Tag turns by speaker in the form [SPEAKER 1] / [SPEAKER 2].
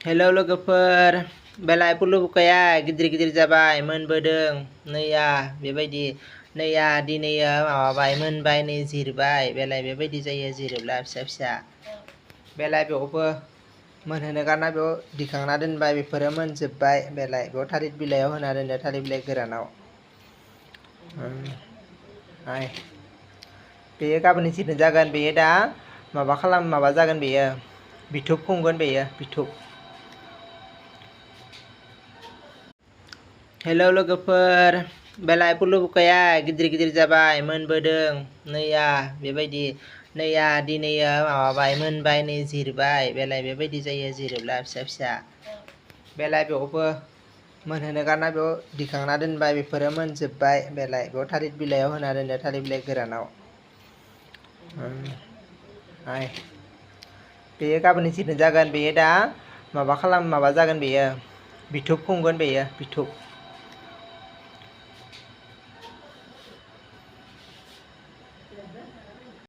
[SPEAKER 1] hello लोगोफोर बेलाय पुलु बुखाया गिदिर गिदिर जाबाय मोनबोदों नैया बेबायदि नैया दिनैयो माबाबाय मोनबाय नै जिरबाय बेलाय बेबायदि जायो जिरोब्ला फिसा फिसा बेलाय बेयावबो मोनहोनो गारना बेयाव दिखांना दोनबाय बेफोरो मोनजोब्बाय बेलाय बेयाव थालिर बिलाइयाव होना दोनदो थालिर बिलाइ गोरानाव आय बेयो गाबोन जिरनो जागोन बेयो दा माबा जागोन बेयो बिथुब खुंगोन बेयो बिथुब हेलौ लोगोफोर बेलाय पुलु बुखाया गिदिर गिदिर जाबाय मोनबोदों नैया बेबायदि नैया दिनैयो माबाबाय मोनबाय नै जिरबाय बेलाय बेबायदि जायो जिरोब्ला फिसा फिसा बेलाय बेयावबो मोनहोनो गारना बेयाव दिखांना दोनबाय बेफोरो मोनजोब्बाय बेलाय बेयाव थालिर बिलाइयाव होना दोनदो थालिर बिलाइ गोरानाव आय बेयो गाबोन जिरनो जागोन बेयो दा माबा जागोन बेयो बिथुब खुंगोन बेयो बिथुब